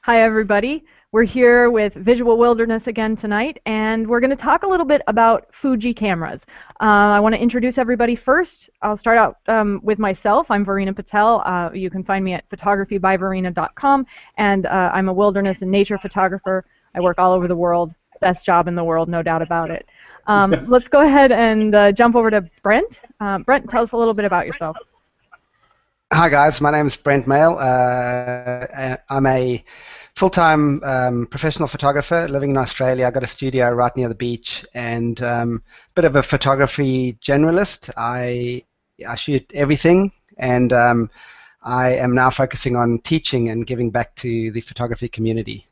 Hi, everybody. We're here with Visual Wilderness again tonight, and we're going to talk a little bit about Fuji cameras. I want to introduce everybody first. I'll start out with myself. I'm Verena Patel. You can find me at photographybyverena.com, and I'm a wilderness and nature photographer. I work all over the world. Best job in the world, no doubt about it. Let's go ahead and jump over to Brent. Brent, tell us a little bit about yourself. Hi guys, my name is Brent Mail. I'm a full-time professional photographer living in Australia. I've got a studio right near the beach and bit of a photography generalist. I shoot everything, and I am now focusing on teaching and giving back to the photography community.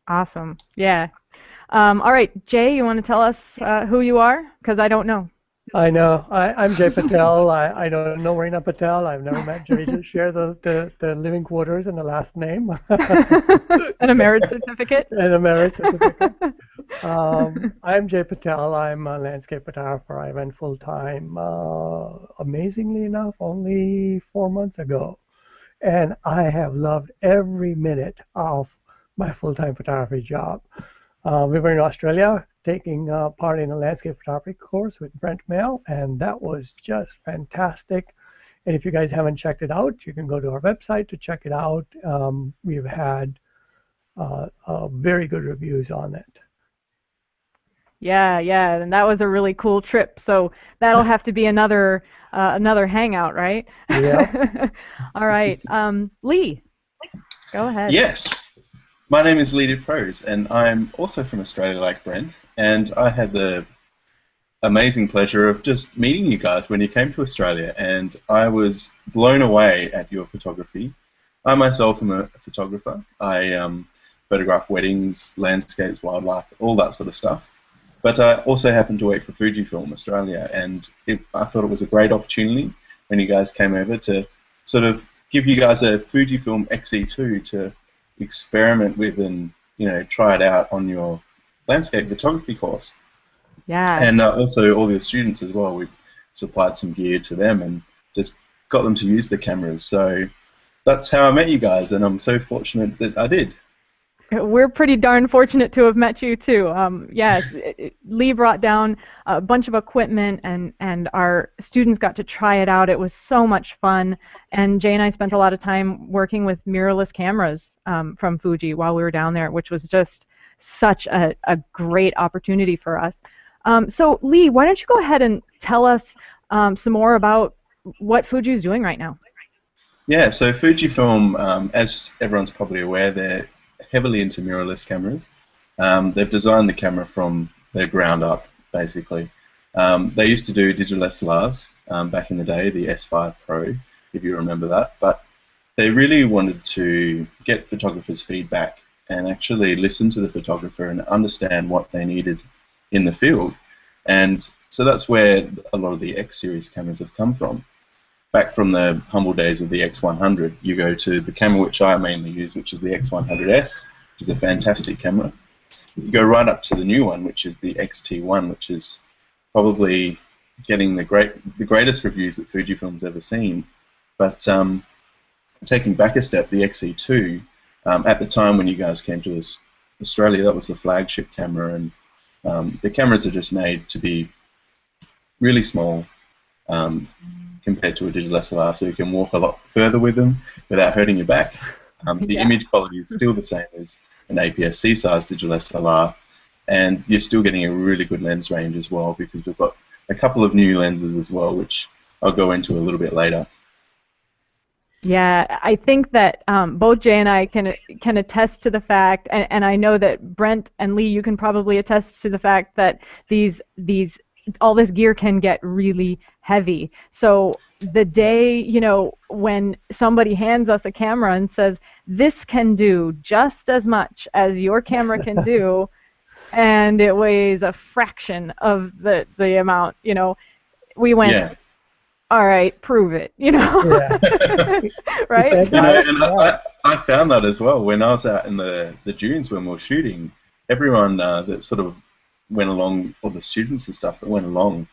Awesome. Yeah. All right, Jay, you want to tell us who you are? Because I don't know. I know. I'm Jay Patel. I don't know Reena Patel. I've never met Jay to share the living quarters and the last name. And a merit certificate. And a merit certificate. I'm Jay Patel. I'm a landscape photographer. I went full-time, amazingly enough, only 4 months ago. And I have loved every minute of my full-time photography job. We were in Australia taking part in a landscape photography course with Brent Mail, and that was just fantastic. And if you guys haven't checked it out, you can go to our website to check it out. We've had very good reviews on it. Yeah, and that was a really cool trip. So that'll have to be another hangout, right? Yeah. All right, Leigh, go ahead. Yes. My name is Leigh Diprose, and I'm also from Australia like Brent, and I had the amazing pleasure of just meeting you guys when you came to Australia, and I was blown away at your photography. I myself am a photographer. I photograph weddings, landscapes, wildlife, all that sort of stuff. But I also happen to work for FujiFilm Australia, and I thought it was a great opportunity when you guys came over to sort of give you guys a FujiFilm X-E2 to experiment with and try it out on your landscape photography course. Yeah. And also all the students as well. We supplied some gear to them and just got them to use the cameras. So that's how I met you guys, and I'm so fortunate that I did. We're pretty darn fortunate to have met you too. Yes, Leigh brought down a bunch of equipment, and our students got to try it out. It was so much fun, and Jay and I spent a lot of time working with mirrorless cameras from Fuji while we were down there, which was just such a great opportunity for us. So Leigh, why don't you go ahead and tell us some more about what Fuji is doing right now? Yeah, so Fujifilm, as everyone's probably aware, they're heavily into mirrorless cameras. They've designed the camera from the ground up, basically. They used to do digital SLRs back in the day, the S5 Pro, if you remember that, but they really wanted to get photographers' feedback and actually listen to the photographer and understand what they needed in the field. And so that's where a lot of the X series cameras have come from. Back from the humble days of the X100, you go to the camera which I mainly use, which is the X100S, which is a fantastic camera. You go right up to the new one, which is the X-T1, which is probably getting the greatest reviews that Fujifilm's ever seen. But taking back a step, the X-E2, at the time when you guys came to Australia, that was the flagship camera, and the cameras are just made to be really small compared to a digital SLR, so you can walk a lot further with them without hurting your back. The image quality is still the same as an APS-C size digital SLR, and you're still getting a really good lens range as well, because we've got a couple of new lenses as well, which I'll go into a little bit later. Yeah, I think that both Jay and I can attest to the fact, and I know that Brent and Leigh, you can probably attest to the fact that all this gear can get really heavy. So the day, when somebody hands us a camera and says, this can do just as much as your camera can do, and it weighs a fraction of the amount, we went, yeah. All right, prove it, Yeah. Right? And I found that as well when I was out in the dunes when we were shooting. Everyone that sort of went along, all the students and stuff that went along,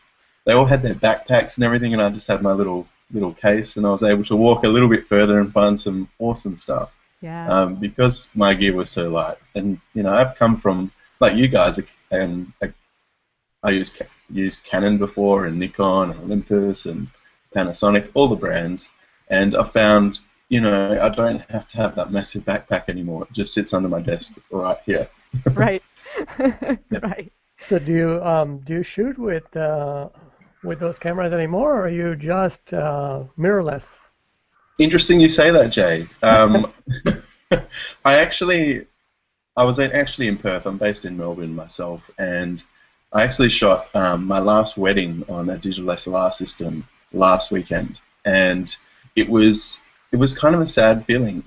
they all had their backpacks and everything, and I just had my little case, and I was able to walk a little bit further and find some awesome stuff. Yeah. because my gear was so light. And I've come from, like you guys, and I used Canon before, and Nikon, and Olympus, and Panasonic, all the brands, and I found I don't have to have that massive backpack anymore. It just sits under my desk right here. Right. Yeah. Right. So do you shoot with those cameras anymore, or are you just mirrorless? Interesting you say that, Jay. I was actually in Perth. I'm based in Melbourne myself, and I actually shot my last wedding on a digital SLR system last weekend, and it was kind of a sad feeling,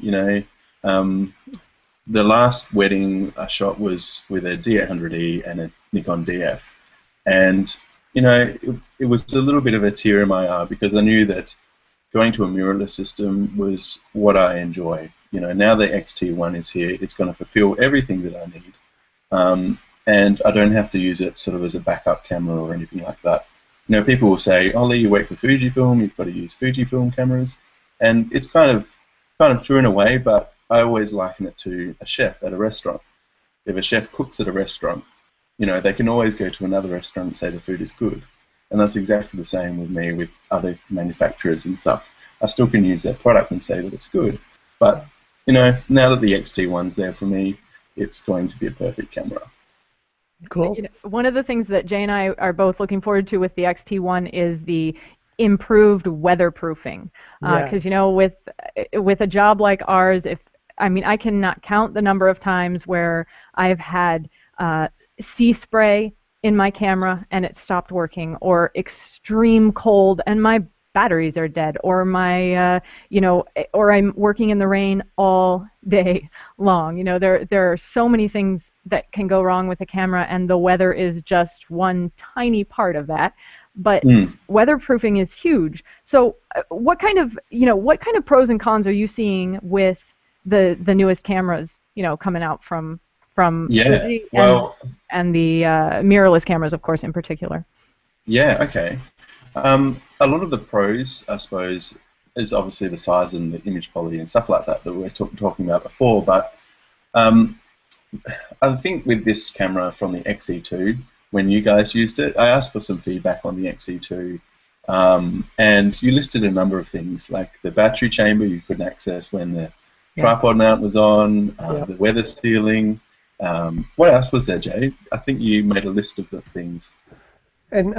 The last wedding I shot was with a D800E and a Nikon DF, and it was a little bit of a tear in my eye because I knew that going to a mirrorless system was what I enjoy. Now the X-T1 is here, it's going to fulfill everything that I need, and I don't have to use it sort of as a backup camera or anything like that. People will say, "Oh, Lee, you work for Fujifilm, you've got to use Fujifilm cameras," and it's kind of true in a way, but I always liken it to a chef at a restaurant. If a chef cooks at a restaurant, they can always go to another restaurant and say the food is good. And that's exactly the same with me with other manufacturers and stuff. I still can use their product and say that it's good. But, now that the X-T1's there for me, it's going to be a perfect camera. Cool. One of the things that Jay and I are both looking forward to with the X-T1 is the improved weatherproofing. Because, with a job like ours, I cannot count the number of times where I've had sea spray in my camera and it stopped working, or extreme cold and my batteries are dead, or or I'm working in the rain all day long. There are so many things that can go wrong with the camera, and the weather is just one tiny part of that. But weatherproofing is huge. So, what kind of pros and cons are you seeing with the newest cameras, coming out from Fuji and the mirrorless cameras, of course, in particular? Yeah, okay. A lot of the pros, I suppose, is obviously the size and the image quality and stuff like that we were talking about before. But I think with this camera from the X-E2, when you guys used it, I asked for some feedback on the X-E2, and you listed a number of things, like the battery chamber you couldn't access when the tripod mount was on, the weather sealing. What else was there, Jay? I think you made a list of the things. And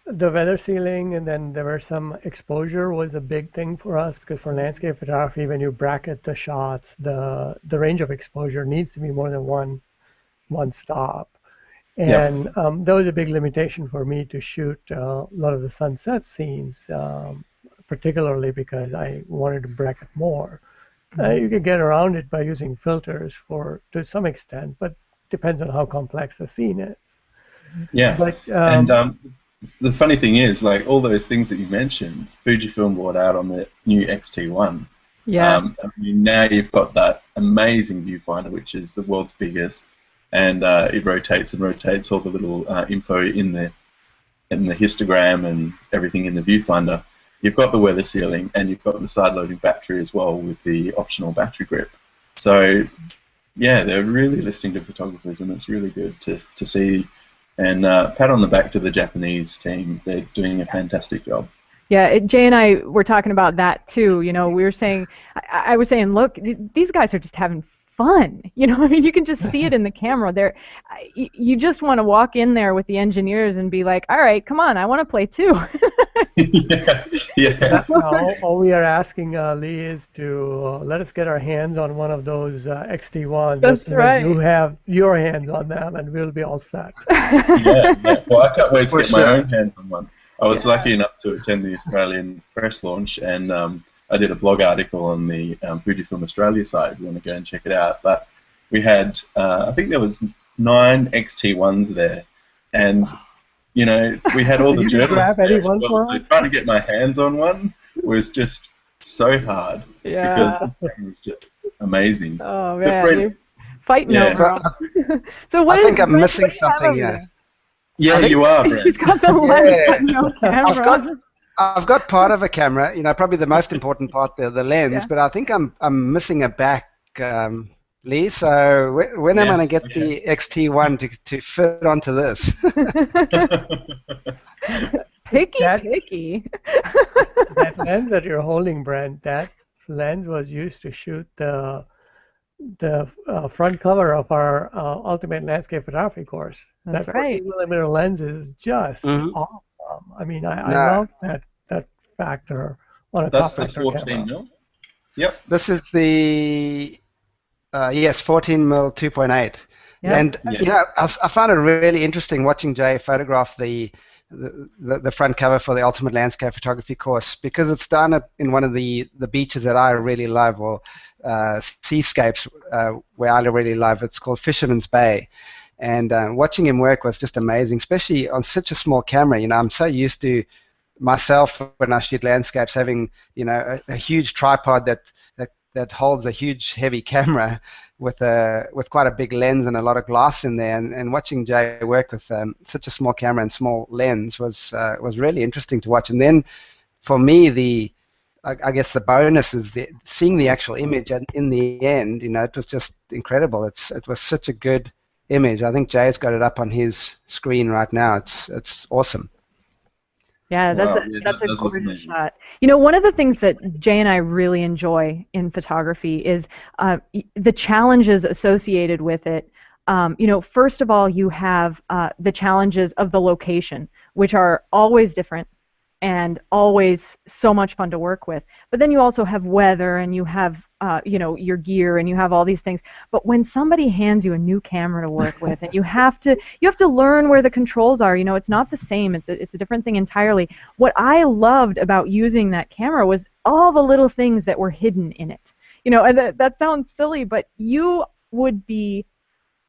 the weather sealing, and then there were some exposure was a big thing for us, because for landscape photography, when you bracket the shots, the range of exposure needs to be more than one stop. And that was a big limitation for me to shoot a lot of the sunset scenes, particularly because I wanted to bracket more. You can get around it by using filters to some extent, but depends on how complex the scene is. Yeah, but, and the funny thing is, like, all those things that you mentioned, Fujifilm brought out on the new X-T1. Yeah. Now you've got that amazing viewfinder, which is the world's biggest, and it rotates and rotates all the little info in the histogram and everything in the viewfinder. You've got the weather sealing, and you've got the side-loading battery as well with the optional battery grip. So, yeah, they're really listening to photographers, and it's really good to see. And pat on the back to the Japanese team. They're doing a fantastic job. Yeah, Jay and I were talking about that too. We were saying, I was saying, look, these guys are just having fun. You can just see it in the camera. You just want to walk in there with the engineers and be like, all right, come on, I want to play too. Yeah. All we are asking, Lee, is to let us get our hands on one of those X-T1s. That's right. You have your hands on them, and we'll be all set. Yeah. Well, I can't wait to get my own hands on one. I was lucky enough to attend the Australian press launch, and I did a blog article on the FujiFilm Australia site. If you want to go and check it out. But we had, I think there was 9 X-T1s there, and we had all the journalists there. So trying to get my hands on one was just so hard because this thing was just amazing. Oh man, you're fighting over. So I think I'm missing something here. Yeah, you are, Brent. You've got the lens, but no camera. I've got part of a camera, probably the most important part, the lens, but I think I'm missing a back Leigh. So when am I going to Yes. get the XT1 to fit onto this? Picky, That- picky. That lens that you're holding, Brent, that lens was used to shoot the front cover of our Ultimate Landscape Photography course. That's That right. 14mm lens is just Mhm. awesome. I mean, I No. love that factor on a That's top the factor 14 camera. mil. Yep. This is the yes, 14mm 2.8. Yeah. And Yeah. you know, I found it really interesting watching Jay photograph the front cover for the Ultimate Landscape Photography course, because it's done in one of the beaches that I really love, or seascapes where I really love. It's called Fisherman's Bay, and watching him work was just amazing, especially on such a small camera. You know, I'm so used to myself when I shoot landscapes having, you know, a huge tripod that holds a huge heavy camera with quite a big lens and a lot of glass in there, and watching Jay work with such a small camera and small lens was really interesting to watch. And then for me, I guess the bonus is seeing the actual image, and in the end, you know, it was just incredible. It was such a good image. I think Jay's got it up on his screen right now. It's awesome. Yeah, that's Wow, a yeah, that's that a does look gorgeous amazing. shot. You know, one of the things that Jay and I really enjoy in photography is the challenges associated with it. You know, first of all, you have the challenges of the location, which are always different and always so much fun to work with. But then you also have weather, and you have you know, your gear, and you have all these things. But when somebody hands you a new camera to work with, and you have to learn where the controls are, you know, it's not the same. It's a different thing entirely. What I loved about using that camera was all the little things that were hidden in it. You know, and that sounds silly, but you would be,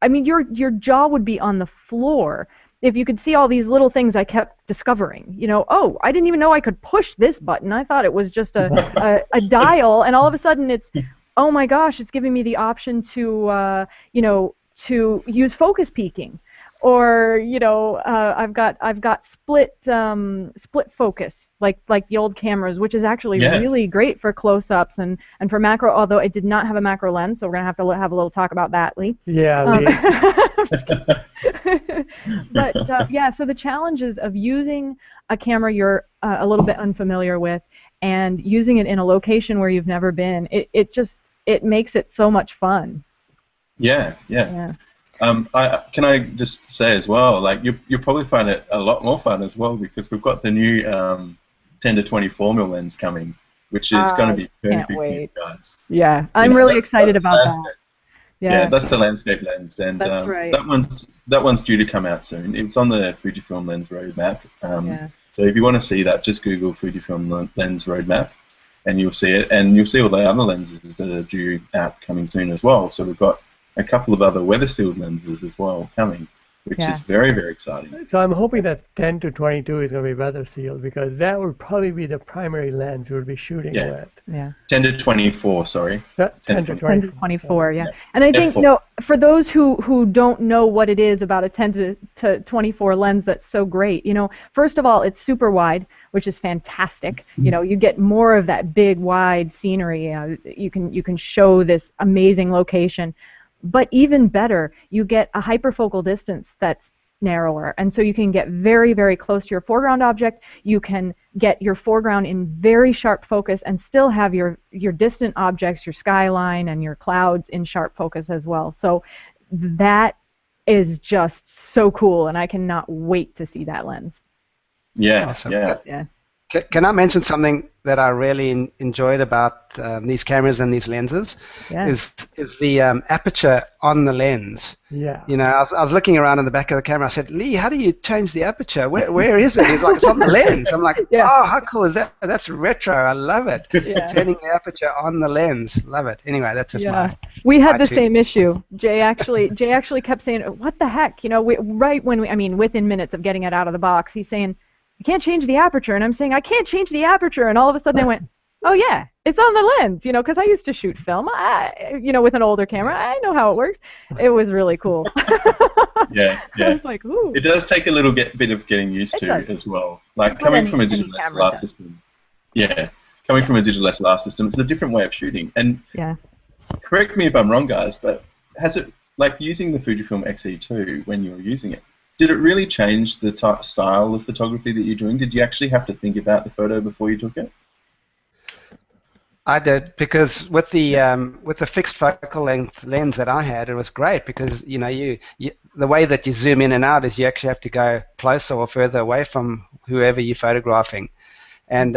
I mean, your jaw would be on the floor if you could see all these little things I kept discovering. You know, oh, I didn't even know I could push this button. I thought it was just a dial, and all of a sudden it's, oh my gosh, it's giving me the option to, you know, to use focus peaking, or, you know, I've got split focus, like the old cameras, which is actually Yeah. really great for close-ups and for macro. Although I did not have a macro lens, so we're gonna have to have a little talk about that, Leigh. Yeah, But yeah, so the challenges of using a camera you're a little bit unfamiliar with, and using it in a location where you've never been, it makes it so much fun. Yeah. Yeah. Can I just say as well, like you'll probably find it a lot more fun as well, because we've got the new 10 to 24mm lens coming, which is going to be perfect for you guys. Yeah, You I'm know, really that's excited the about that. landscape. Yeah. Yeah, that's the landscape lens, and That's right. that one's due to come out soon. It's on the Fujifilm lens roadmap. Yeah. So if you want to see that, just Google Fujifilm lens roadmap, and you'll see it, and you'll see all the other lenses that are due out coming soon as well. So we've got a couple of other weather-sealed lenses as well coming, which is very, very exciting. So I'm hoping that 10 to 22 is going to be weather sealed, because that would probably be the primary lens we'll be shooting with. Yeah. 10 to 24, sorry. 10 to 24, yeah. And I think, F4. you know, for those who don't know what it is about a 10 to 24 lens that's so great, you know, first of all, it's super wide, which is fantastic. You know, you get more of that big, wide scenery. You can show this amazing location. But even better, you get a hyperfocal distance that's narrower, and so you can get very, very close to your foreground object. You can get your foreground in very sharp focus and still have your distant objects, your skyline and your clouds, in sharp focus as well. So that is just so cool, and I cannot wait to see that lens. Yeah, Awesome. Yeah. Can I mention something that I really enjoyed about these cameras and these lenses? Yeah. Is the aperture on the lens. Yeah. You know, I was looking around in the back of the camera. I said, Leigh, how do you change the aperture? Where is it? He's like, it's on the lens. I'm like, oh, how cool is that? That's retro. I love it. Yeah. Turning the aperture on the lens. Love it. Anyway, that's just my. We had the two. same issue. Jay actually kept saying, what the heck? You know, within minutes of getting it out of the box, he's saying, you can't change the aperture, and I'm saying, I can't change the aperture, and all of a sudden I went, oh yeah, it's on the lens, you know, because I used to shoot film, you know, with an older camera. I know how it works. It was really cool. Yeah. I was like, ooh. It does take a little bit of getting used to as well. Like coming from a digital SLR system. Yeah, coming from a digital SLR system, it's a different way of shooting. And correct me if I'm wrong, guys, but has it, like using the Fujifilm X-E2 when you were using it, did it really change the style of photography that you're doing? Did you actually have to think about the photo before you took it? I did, because with the fixed focal length lens that I had, it was great because you the way that you zoom in and out is you actually have to go closer or further away from whoever you're photographing. And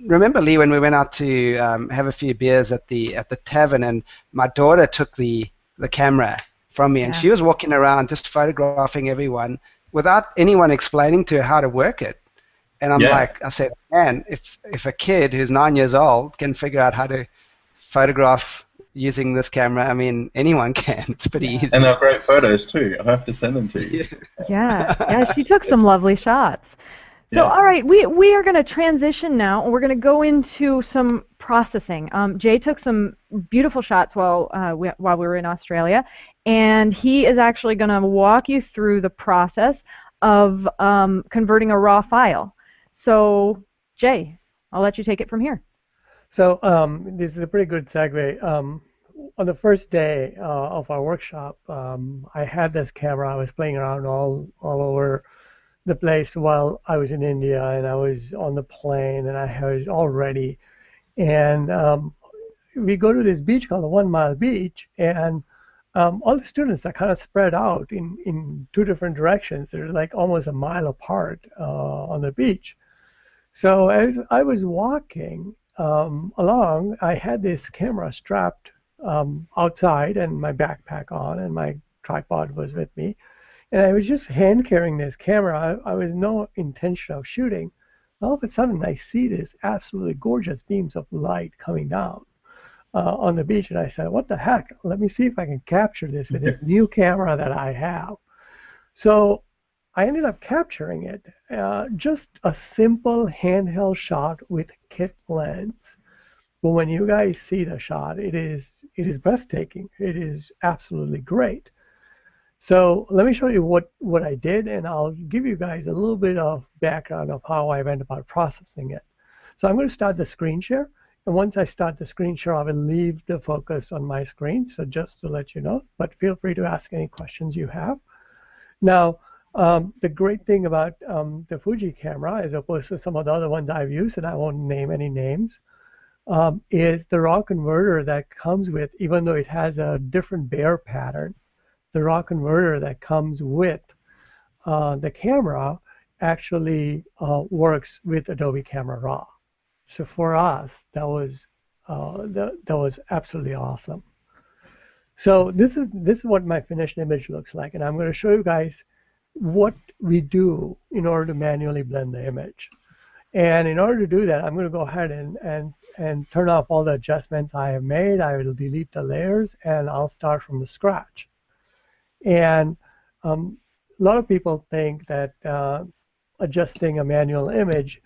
remember, Lee, when we went out to have a few beers at the tavern, and my daughter took the camera from me, and she was walking around just photographing everyone without anyone explaining to her how to work it. And I said, man, if a kid who's 9 years old can figure out how to photograph using this camera, I mean, anyone can. It's pretty easy. And they're great photos too. I have to send them to you. Yeah, she took some lovely shots. So, all right, we are going to transition now, and we're going to go into some processing. Jay took some beautiful shots while we were in Australia, and he is actually going to walk you through the process of converting a raw file. So, Jay, I'll let you take it from here. So this is a pretty good segue. On the first day of our workshop, I had this camera. I was playing around all over the place while I was in India, and I was on the plane, and I was all ready. And we go to this beach called the 1 Mile Beach, and all the students are kind of spread out in two different directions. They're like almost a mile apart on the beach. So as I was walking along, I had this camera strapped outside and my backpack on, and my tripod was with me. And I was just hand carrying this camera. I was no intention of shooting. All of a sudden, I see this absolutely gorgeous beams of light coming down on the beach. And I said, what the heck? Let me see if I can capture this with this new camera that I have. So I ended up capturing it. Just a simple handheld shot with kit lens. But when you guys see the shot, it is breathtaking. It is absolutely great. So let me show you what I did, and I'll give you guys a little bit of background of how I went about processing it. So I'm going to start the screen share, and once I start the screen share, I will leave the focus on my screen, so just to let you know, but feel free to ask any questions you have. Now, the great thing about the Fuji camera, as opposed to some of the other ones I've used, and I won't name any names, is the raw converter that comes with, even though it has a different Bayer pattern, the raw converter that comes with the camera actually works with Adobe Camera Raw. So for us, that was absolutely awesome. So this is what my finished image looks like, and I'm going to show you guys what we do in order to manually blend the image. And in order to do that, I'm going to go ahead and turn off all the adjustments I have made. I will delete the layers, and I'll start from the scratch. And a lot of people think that adjusting a manual image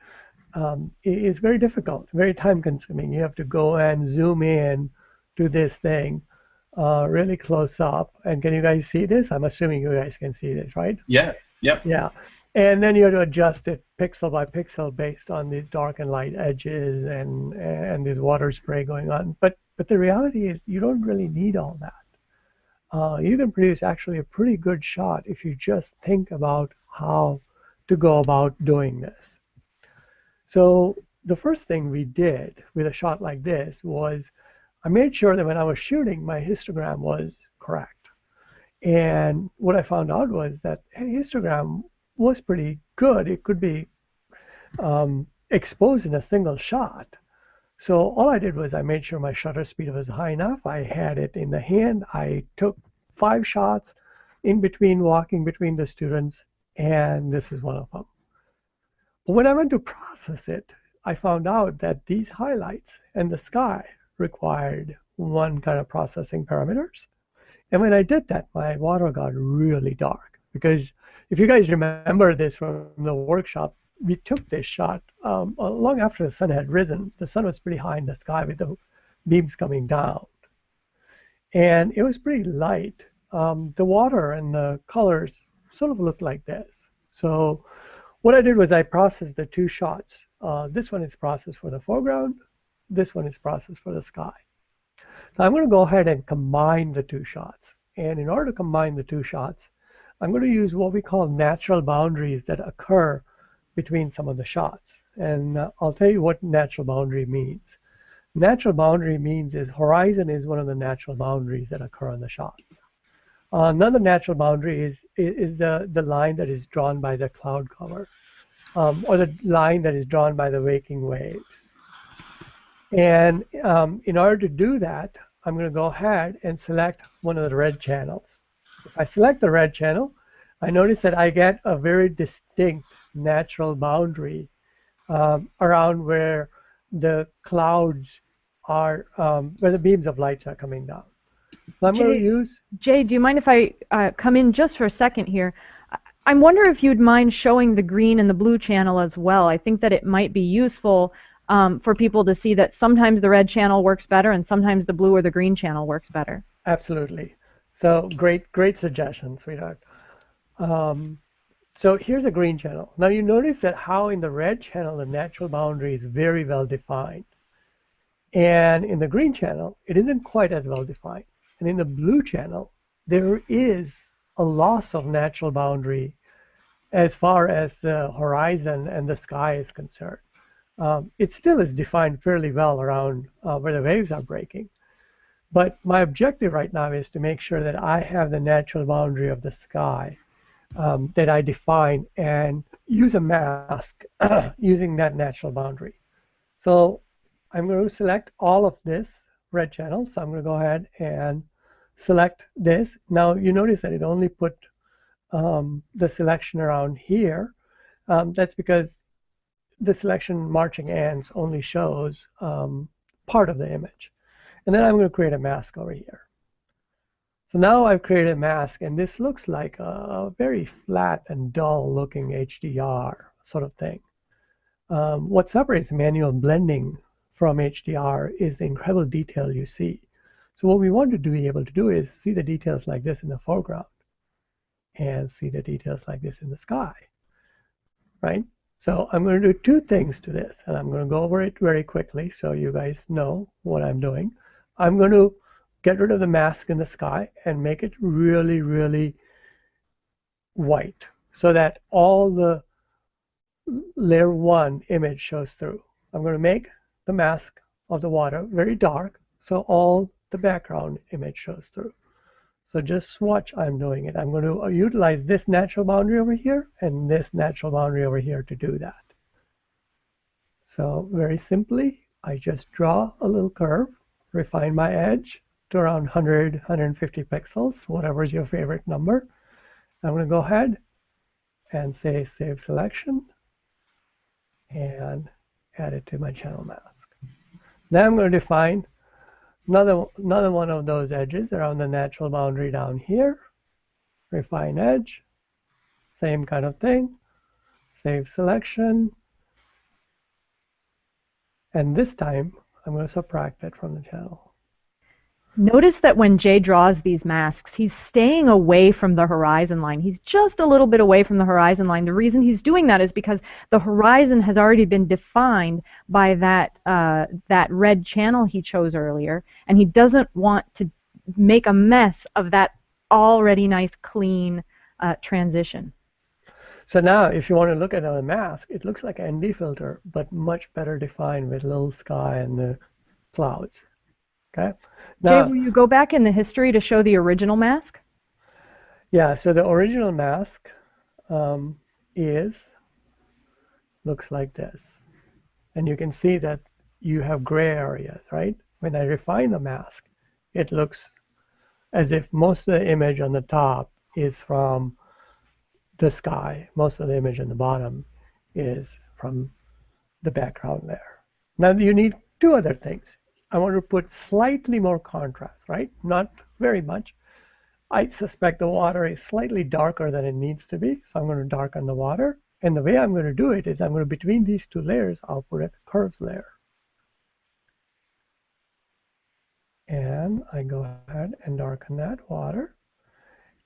is very difficult, very time-consuming. You have to go and zoom in to this thing really close up. And can you guys see this? I'm assuming you guys can see this, right? Yeah. Yep. Yeah. And then you have to adjust it pixel by pixel based on these dark and light edges and this water spray going on. But the reality is you don't really need all that. You can produce actually a pretty good shot if you just think about how to go about doing this. So the first thing we did with a shot like this was I made sure that when I was shooting, my histogram was correct. And what I found out was that, hey, histogram was pretty good. It could be exposed in a single shot. So all I did was I made sure my shutter speed was high enough. I had it in the hand. I took 5 shots in between, walking between the students, and this is one of them. But when I went to process it, I found out that these highlights and the sky required one kind of processing parameters. And when I did that, my water got really dark. Because if you guys remember this from the workshop, we took this shot long after the sun had risen. The sun was pretty high in the sky with the beams coming down. And it was pretty light. The water and the colors sort of looked like this. So what I did was I processed the 2 shots. This one is processed for the foreground. This one is processed for the sky. So I'm going to go ahead and combine the two shots. And in order to combine the two shots, I'm going to use what we call natural boundaries that occur between some of the shots. And I'll tell you what natural boundary means. Natural boundary means is horizon is one of the natural boundaries that occur on the shots. Another natural boundary is the line that is drawn by the cloud cover, or the line that is drawn by the waking waves. And in order to do that, I'm going to go ahead and select one of the red channels. If I select the red channel, I notice that I get a very distinct natural boundary around where the clouds are, where the beams of lights are coming down. So I'm going to use... Jay, do you mind if I come in just for a second here? I wonder if you'd mind showing the green and the blue channel as well. I think that it might be useful for people to see that sometimes the red channel works better and sometimes the blue or the green channel works better. Absolutely. So great suggestion, sweetheart. So here's a green channel. Now you notice that how in the red channel the natural boundary is very well defined. And in the green channel, it isn't quite as well defined. And in the blue channel, there is a loss of natural boundary as far as the horizon and the sky is concerned. It still is defined fairly well around where the waves are breaking. But my objective right now is to make sure that I have the natural boundary of the sky that I define and use a mask using that natural boundary. So I'm going to select all of this red channel. So I'm going to go ahead and select this. Now you notice that it only put the selection around here. That's because the selection marching ants only shows part of the image. And then I'm going to create a mask over here. So now I've created a mask, and this looks like a very flat and dull looking HDR sort of thing. What separates manual blending from HDR is the incredible detail you see. So what we want to be able to do is see the details like this in the foreground and see the details like this in the sky, right? So I'm going to do two things to this, and I'm going to go over it very quickly so you guys know what I'm doing. I'm going to get rid of the mask in the sky and make it really, really white so that all the layer 1 image shows through. I'm going to make the mask of the water very dark so all the background image shows through. So just watch I'm doing it. I'm going to utilize this natural boundary over here and this natural boundary over here to do that. So very simply, I just draw a little curve, refine my edge to around 100, 150 pixels, whatever is your favorite number. I'm going to go ahead and say Save Selection and add it to my channel mask. Then I'm going to define another one of those edges around the natural boundary down here. Refine edge, same kind of thing. Save Selection. And this time, I'm going to subtract it from the channel. Notice that when Jay draws these masks, he's staying away from the horizon line. He's just a little bit away from the horizon line. The reason he's doing that is because the horizon has already been defined by that red channel he chose earlier, and he doesn't want to make a mess of that already nice, clean transition. So now, if you want to look at a mask, it looks like an ND filter, but much better defined with little sky and the clouds. Okay. Now, Jay, will you go back in the history to show the original mask? Yeah, so the original mask looks like this. And you can see that you have gray areas, right? When I refine the mask, it looks as if most of the image on the top is from the sky. Most of the image on the bottom is from the background there. Now you need two other things. I want to put slightly more contrast, right? Not very much. I suspect the water is slightly darker than it needs to be, so I'm going to darken the water. And the way I'm going to do it is I'm going to, between these two layers, I'll put a curves layer. And I go ahead and darken that water.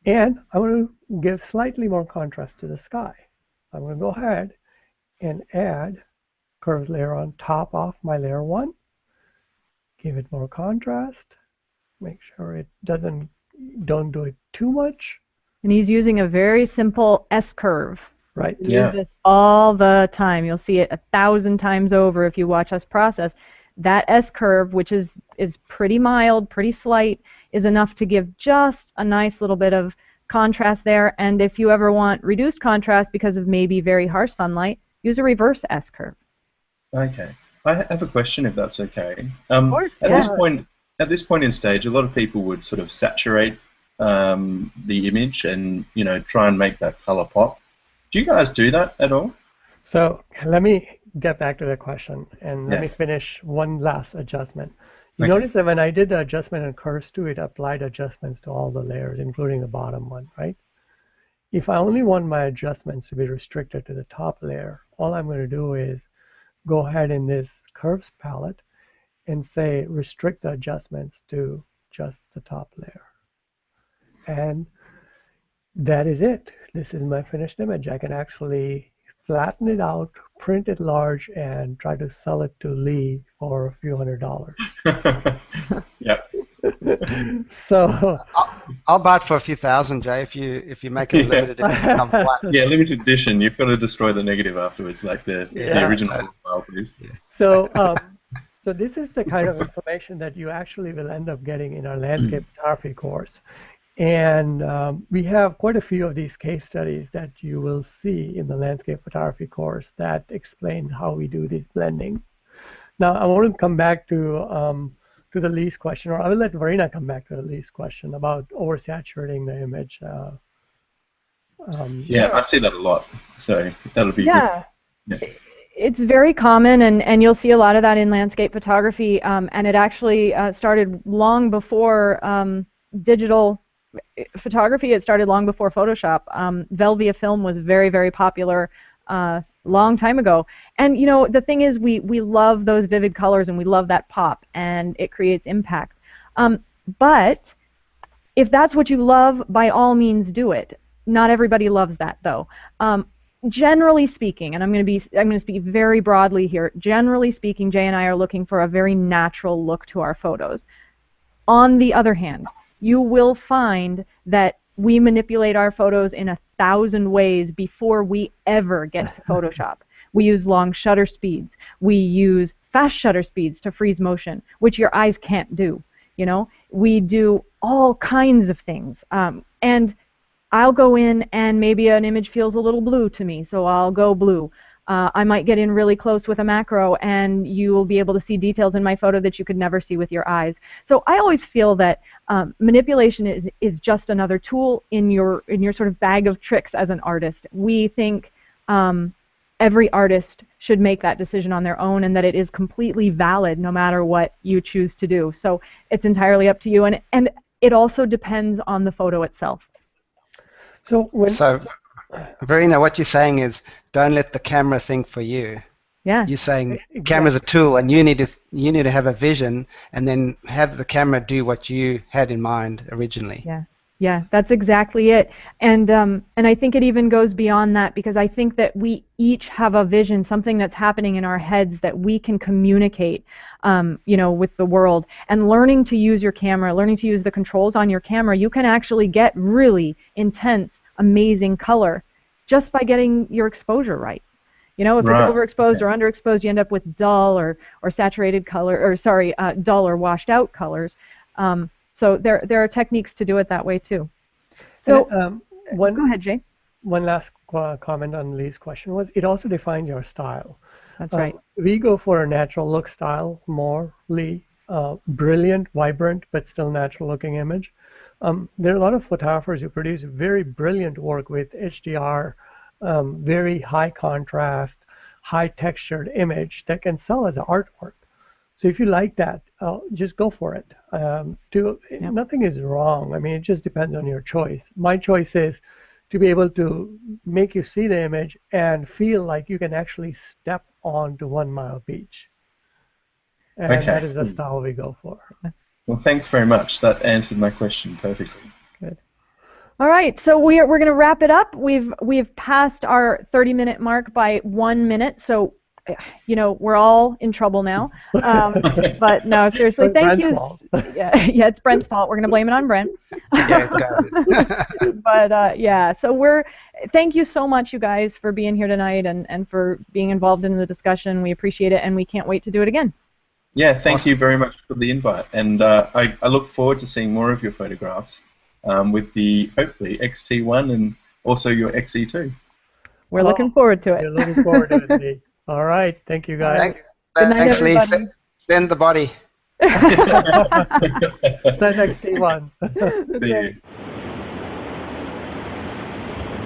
And I'm going to give slightly more contrast to the sky. I'm going to go ahead and add curves layer on top of my layer 1. give it more contrast, make sure it don't do it too much. And he's using a very simple S-curve. Right. We use this all the time. You'll see it 1,000 times over if you watch us process. That S-curve, which is pretty mild, pretty slight, is enough to give just a nice little bit of contrast there. And if you ever want reduced contrast because of maybe very harsh sunlight, use a reverse S-curve. Okay. I have a question, if that's okay. Of course, At this point in stage, a lot of people would sort of saturate the image and try and make that color pop. Do you guys do that at all? So let me get back to the question and let me finish one last adjustment. You notice that when I did the adjustment in Curves 2, it applied adjustments to all the layers, including the bottom one, right? If I only want my adjustments to be restricted to the top layer, all I'm going to do is go ahead in this Curves palette and say restrict the adjustments to just the top layer. And that is it. This is my finished image. I can actually flatten it out, print it large, and try to sell it to Leigh for a few $100s. Yep. So I'll buy it for a few thousand, Jay, if you make it limited edition. Yeah, limited edition. You've got to destroy the negative afterwards, like the original file, please. Yeah. So so this is the kind of information that you actually will end up getting in our landscape photography course. And we have quite a few of these case studies that you will see in the landscape photography course that explain how we do this blending. Now, I want to come back to the Leigh's question, or I will let Verena come back to the Leigh's question about oversaturating the image. I see that a lot, so that'll be good. Yeah. It's very common, and you'll see a lot of that in landscape photography, and it actually started long before digital photography. It started long before Photoshop. Velvia film was very, very popular long time ago. And the thing is, we love those vivid colors and we love that pop, and it creates impact. But if that's what you love, by all means do it. Not everybody loves that, though. Generally speaking, and I'm going to speak very broadly here. Generally speaking, Jay and I are looking for a very natural look to our photos. On the other hand, you will find that we manipulate our photos in 1,000 ways before we ever get to Photoshop. We use long shutter speeds. We use fast shutter speeds to freeze motion, which your eyes can't do. We do all kinds of things. And I'll go in and maybe an image feels a little blue to me, so I'll go blue. I might get in really close with a macro, and you will be able to see details in my photo that you could never see with your eyes. So I always feel that manipulation is just another tool in your sort of bag of tricks as an artist. We think every artist should make that decision on their own, and that it is completely valid no matter what you choose to do. So it's entirely up to you, and it also depends on the photo itself. So Verena, what you're saying is don't let the camera think for you. Yeah. You're saying camera's a tool, and you need to have a vision, and then have the camera do what you had in mind originally. Yeah, that's exactly it. And I think it even goes beyond that, because I think that we each have a vision, something that's happening in our heads that we can communicate, with the world. And learning to use your camera, learning to use the controls on your camera, you can actually get really intense, amazing color just by getting your exposure right. If it's overexposed or underexposed, you end up with dull or saturated color, or dull or washed out colors. So there are techniques to do it that way too. So go ahead, Jay. One last comment on Leigh's question was it also defines your style. That's right. We go for a natural look style more, Leigh. Brilliant, vibrant, but still natural looking image. There are a lot of photographers who produce very brilliant work with HDR, very high contrast, high textured image that can sell as an artwork. So if you like that, just go for it. Nothing is wrong. I mean, it just depends on your choice. My choice is to be able to make you see the image and feel like you can actually step onto 1 Mile Beach. And that is the style we go for. Well, thanks very much. That answered my question perfectly. Good. All right, so we're going to wrap it up. We've passed our 30-minute mark by 1 minute, so you know, we're all in trouble now. But no, seriously, thank Brent's you. fault. Yeah, it's Brent's fault. We're going to blame it on Brent. Yeah, go. But yeah, so thank you so much, you guys, for being here tonight and for being involved in the discussion. We appreciate it, and we can't wait to do it again. Yeah, thank you very much for the invite, and I look forward to seeing more of your photographs with the, hopefully, X-T1 and also your X-E2. We're looking forward to it. We're looking forward to it, Lee. All right, thank you guys. Good night, Thanks, Lee. everybody. Send the body. That's X-T1. See you.